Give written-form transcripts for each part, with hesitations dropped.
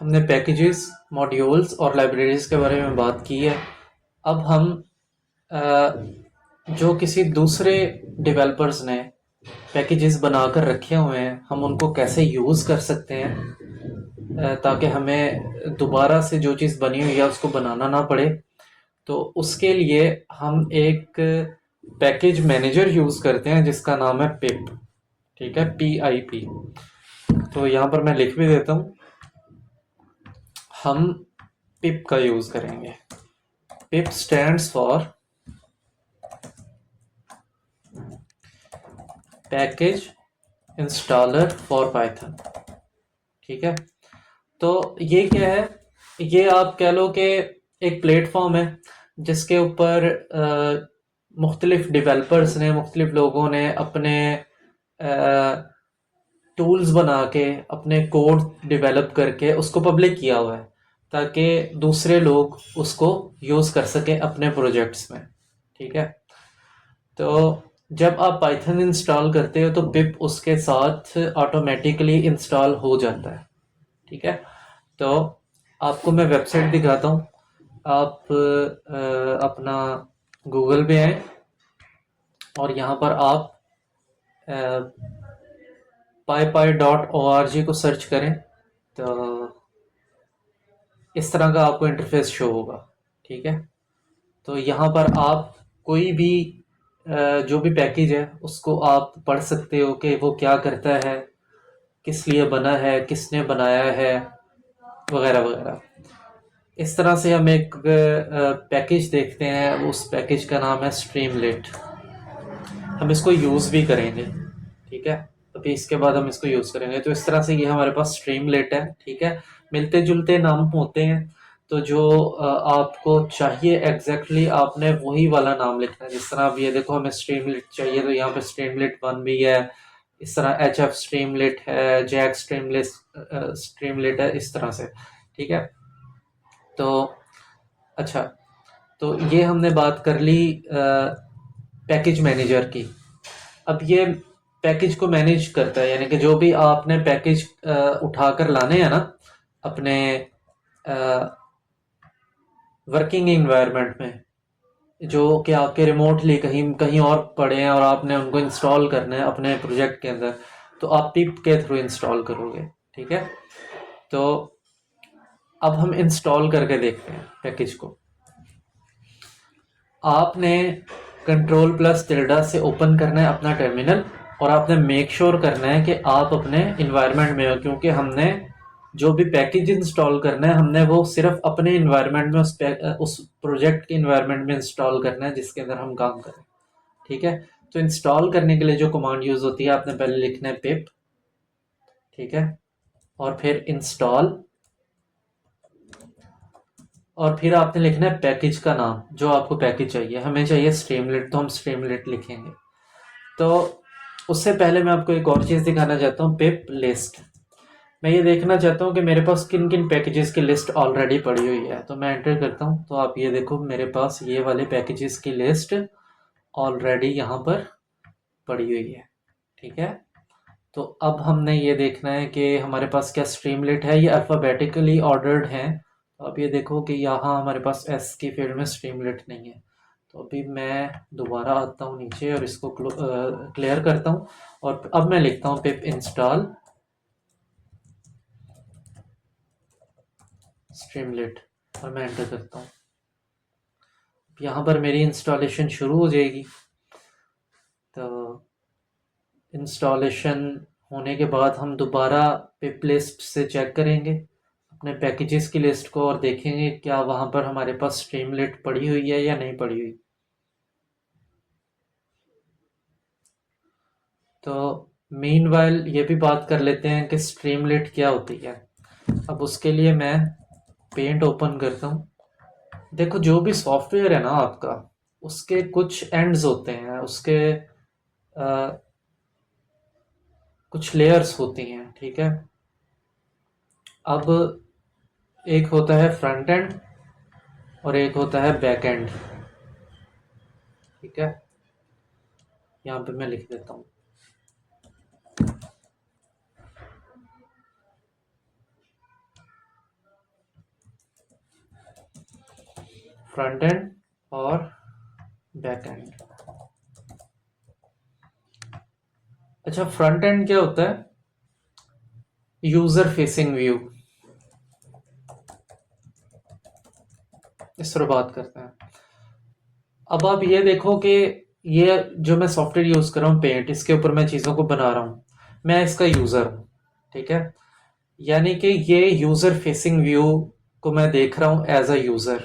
हमने packages, modules और libraries के बारे में बात की है। अब हम जो किसी दूसरे डेवलपर्स ने पैकेजेस बनाकर रखे हुए हैं, हम उनको कैसे यूज़ कर सकते हैं ताकि हमें दोबारा से जो चीज़ बनी हुई है उसको बनाना ना पड़े। तो उसके लिए हम एक पैकेज मैनेजर यूज़ करते हैं जिसका नाम है पिप। ठीक है, PIP। तो यहाँ पर मैं लिख भी देता हूँ। हम पिप का यूज़ करेंगे। Pip stands for package installer for Python. ठीक है, तो ये क्या है? ये आप कह लो कि एक प्लेटफॉर्म है जिसके ऊपर मुख्तलिफ डेवलपर्स ने, मुख्तलिफ लोगों ने अपने टूल्स बना के, अपने कोड डेवलप करके उसको पब्लिक किया हुआ है ताकि दूसरे लोग उसको यूज़ कर सकें अपने प्रोजेक्ट्स में। ठीक है, तो जब आप पाइथन इंस्टॉल करते हो तो पिप उसके साथ ऑटोमेटिकली इंस्टॉल हो जाता है। ठीक है, तो आपको मैं वेबसाइट दिखाता हूँ। आप अपना गूगल पे आए और यहाँ पर आप py.org को सर्च करें तो इस तरह का आपको इंटरफेस शो होगा। ठीक है, तो यहाँ पर आप कोई भी जो भी पैकेज है उसको आप पढ़ सकते हो कि वो क्या करता है, किस लिए बना है, किसने बनाया है, वगैरह वगैरह। इस तरह से हम एक पैकेज देखते हैं, उस पैकेज का नाम है स्ट्रीमलेट। हम इसको यूज़ भी करेंगे। ठीक है, अभी इसके बाद हम इसको यूज़ करेंगे। तो इस तरह से ये हमारे पास स्ट्रीमलेट है। ठीक है, मिलते जुलते नाम होते हैं, तो जो आपको चाहिए एग्जैक्टली आपने वही वाला नाम लिखना है। जिस तरह अब ये देखो, हमें स्ट्रीमलेट चाहिए तो यहाँ पे स्ट्रीमलेट 1 भी है। इस तरह HF स्ट्रीमलेट है, जैक स्ट्रीमलेट है, इस तरह से। ठीक है, तो अच्छा, तो ये हमने बात कर ली पैकेज मैनेजर की। अब ये पैकेज को मैनेज करता है, यानी कि जो भी आपने पैकेज उठाकर लाने हैं ना अपने वर्किंग इन्वायरमेंट में, जो कि आपके रिमोटली कहीं कहीं और पड़े हैं और आपने उनको इंस्टॉल करना है अपने प्रोजेक्ट के अंदर, तो आप पिप के थ्रू इंस्टॉल करोगे। ठीक है, तो अब हम इंस्टॉल करके देखते हैं पैकेज को। आपने कंट्रोल प्लस टिल्डा से ओपन करना है अपना टर्मिनल और आपने मेक श्योर करना है कि आप अपने इन्वायरमेंट में हो, क्योंकि हमने जो भी पैकेज इंस्टॉल करना है हमने वो सिर्फ अपने इन्वायरमेंट में, उस प्रोजेक्ट के इन्वायरमेंट में इंस्टॉल करना है जिसके अंदर हम काम करें। ठीक है, तो इंस्टॉल करने के लिए जो कमांड यूज होती है, आपने पहले लिखना है पिप। ठीक है, और फिर इंस्टॉल, और फिर आपने लिखना है पैकेज का नाम जो आपको पैकेज चाहिए। हमें चाहिए स्ट्रीमलेट, तो हम स्ट्रीमलेट लिखेंगे। तो उससे पहले मैं आपको एक और चीज़ दिखाना चाहता हूँ, पिप लिस्ट। मैं ये देखना चाहता हूँ कि मेरे पास किन किन पैकेजेस की लिस्ट ऑलरेडी पड़ी हुई है। तो मैं एंटर करता हूँ, तो आप ये देखो मेरे पास ये वाले पैकेजेस की लिस्ट ऑलरेडी यहाँ पर पड़ी हुई है। ठीक है, तो अब हमने ये देखना है कि हमारे पास क्या स्ट्रीमलेट है, ये अल्फ़ाबेटिकली ऑर्डर्ड हैं। तो अब ये देखो कि यहाँ हमारे पास एस की फील्ड में स्ट्रीमलेट नहीं है। तो अभी मैं दोबारा आता हूँ नीचे और इसको क्लियर करता हूँ और अब मैं लिखता हूँ पिप इंस्टॉल स्ट्रीमलेट और मैं एंटर करता हूँ। यहाँ पर मेरी इंस्टॉलेशन शुरू हो जाएगी। तो इंस्टॉलेशन होने के बाद हम दोबारा पिप लिस्ट से चेक करेंगे अपने पैकेजेस की लिस्ट को और देखेंगे क्या वहाँ पर हमारे पास स्ट्रीमलेट पड़ी हुई है या नहीं पड़ी हुई। तो मीनवाइल ये भी बात कर लेते हैं कि स्ट्रीमलेट क्या होती है। अब उसके लिए मैं पेंट ओपन करता हूँ। देखो, जो भी सॉफ्टवेयर है ना आपका, उसके कुछ एंड्स होते हैं, उसके कुछ लेयर्स होती हैं। ठीक है, अब एक होता है फ्रंट एंड और एक होता है बैक एंड। ठीक है, यहाँ पे मैं लिख देता हूँ। फ्रंट एंड और बैक एंड। अच्छा, फ्रंट एंड क्या होता है? यूजर फेसिंग व्यू, इस तरह बात करते हैं। अब आप ये देखो कि ये जो मैं सॉफ्टवेयर यूज कर रहा हूँ पेंट, इसके ऊपर मैं चीजों को बना रहा हूँ, मैं इसका यूजर हूँ, ठीक है। यानी कि ये यूजर फेसिंग व्यू को मैं देख रहा हूँ एज अ यूजर।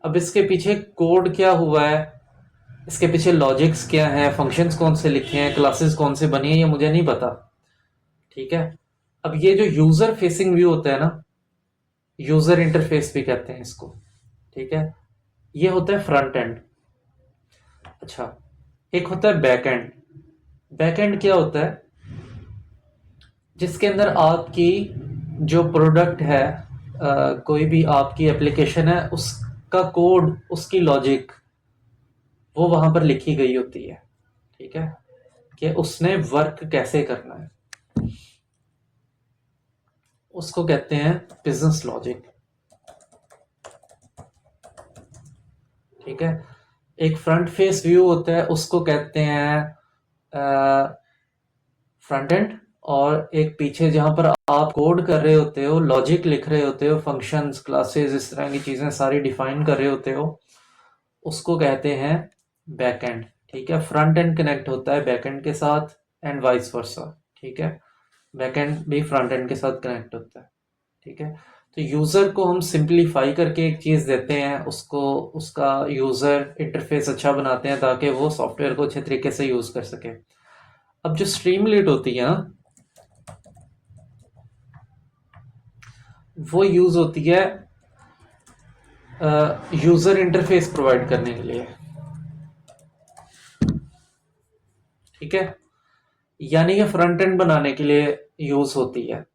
अब इसके पीछे कोड क्या हुआ है, इसके पीछे लॉजिक्स क्या हैं, फंक्शंस कौन से लिखे हैं, क्लासेस कौन से बनी है, ये मुझे नहीं पता, ठीक है। अब ये जो यूजर फेसिंग व्यू होता है ना, यूजर इंटरफेस भी कहते हैं इसको, ठीक है, ये होता है फ्रंट एंड। अच्छा, एक होता है बैक एंड। बैक एंड क्या होता है? जिसके अंदर आपकी जो प्रोडक्ट है, कोई भी आपकी एप्लीकेशन है, उसका कोड, उसकी लॉजिक, वो वहां पर लिखी गई होती है, ठीक है, कि उसने वर्क कैसे करना है। उसको कहते हैं बिजनेस लॉजिक, ठीक है। एक फ्रंट फेस व्यू होता है, उसको कहते हैं फ्रंट एंड। और एक पीछे जहां पर आप कोड कर रहे होते हो, लॉजिक लिख रहे होते हो, फंक्शंस, क्लासेस, इस तरह की चीजें सारी डिफाइन कर रहे होते हो, उसको कहते हैं बैक एंड, ठीक है। फ्रंट एंड कनेक्ट होता है बैक एंड के साथ एंड वाइस वर्सा, ठीक है। बैक एंड भी फ्रंट एंड के साथ कनेक्ट होता है, ठीक है। तो यूजर को हम सिंपलीफाई करके एक चीज देते हैं, उसको उसका यूजर इंटरफेस अच्छा बनाते हैं ताकि वो सॉफ्टवेयर को अच्छे तरीके से यूज कर सके। अब जो स्ट्रीमलीट होती है ना, वो यूज होती है यूजर इंटरफेस प्रोवाइड करने के लिए, ठीक है। यानी ये फ्रंट एंड बनाने के लिए यूज होती है।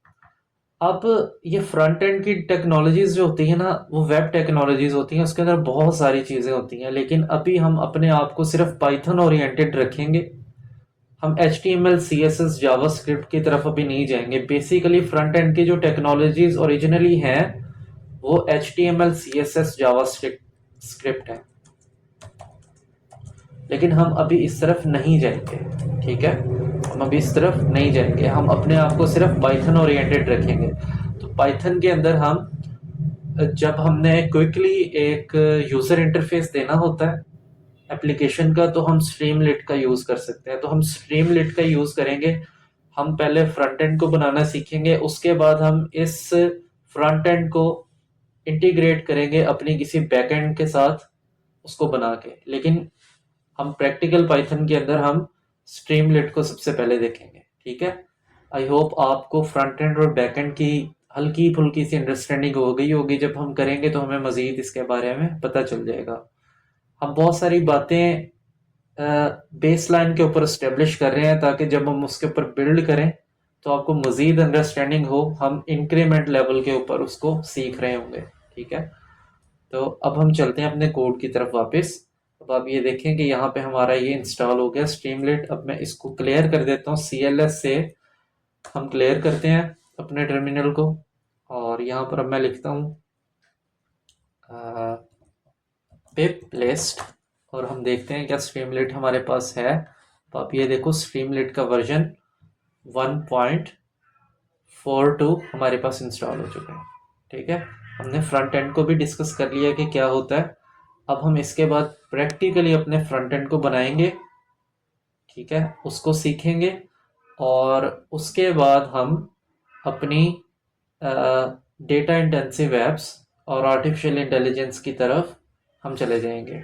अब ये फ्रंट एंड की टेक्नोलॉजीज जो होती है ना, वो वेब टेक्नोलॉजीज होती हैं, उसके अंदर बहुत सारी चीजें होती हैं, लेकिन अभी हम अपने आप को सिर्फ पाइथन ओरिएंटेड रखेंगे। हम H T M L C S S JavaScript की तरफ अभी नहीं जाएंगे। बेसिकली फ्रंट एंड की जो टेक्नोलॉजीज ओरिजिनली हैं, वो H T M L C S S JavaScript है, लेकिन हम अभी इस तरफ नहीं जाएंगे, ठीक है। हम अभी इस तरफ नहीं जाएंगे, हम अपने आप को सिर्फ पाइथन ओरिएंटेड रखेंगे। तो पाइथन के अंदर हम, जब हमने क्विकली एक यूजर इंटरफेस देना होता है एप्लीकेशन का, तो हम स्ट्रीमलिट का यूज कर सकते हैं। तो हम स्ट्रीमलिट का यूज करेंगे। हम पहले फ्रंट एंड को बनाना सीखेंगे, उसके बाद हम इस फ्रंट एंड को इंटीग्रेट करेंगे अपनी किसी बैक एंड के साथ, उसको बना के। लेकिन हम प्रैक्टिकल पाइथन के अंदर हम स्ट्रीमलिट को सबसे पहले देखेंगे, ठीक है। आई होप आपको फ्रंट एंड और बैक एंड की हल्की फुल्की सी अंडरस्टैंडिंग हो गई होगी। जब हम करेंगे तो हमें मजीद इसके बारे में पता चल जाएगा। हम बहुत सारी बातें बेस लाइन के ऊपर स्टेब्लिश कर रहे हैं ताकि जब हम उसके ऊपर बिल्ड करें तो आपको मजीद अंडरस्टैंडिंग हो। हम इंक्रीमेंट लेवल के ऊपर उसको सीख रहे होंगे, ठीक है। तो अब हम चलते हैं अपने कोड की तरफ वापस। अब आप ये देखें कि यहाँ पे हमारा ये इंस्टॉल हो गया स्ट्रीमलिट। अब मैं इसको क्लियर कर देता हूँ, CLS से हम क्लियर करते हैं अपने टर्मिनल को, और यहाँ पर अब मैं लिखता हूँ पिप लिस्ट, और हम देखते हैं क्या स्ट्रीमलिट हमारे पास है। तो आप ये देखो स्ट्रीमलिट का वर्जन 1.42 हमारे पास इंस्टॉल हो चुका है, ठीक है। हमने फ्रंट एंड को भी डिस्कस कर लिया कि क्या होता है। अब हम इसके बाद प्रैक्टिकली अपने फ्रंट एंड को बनाएंगे, ठीक है, उसको सीखेंगे, और उसके बाद हम अपनी डेटा इंटेंसिव एप्स और आर्टिफिशियल इंटेलिजेंस की तरफ हम चले जाएंगे।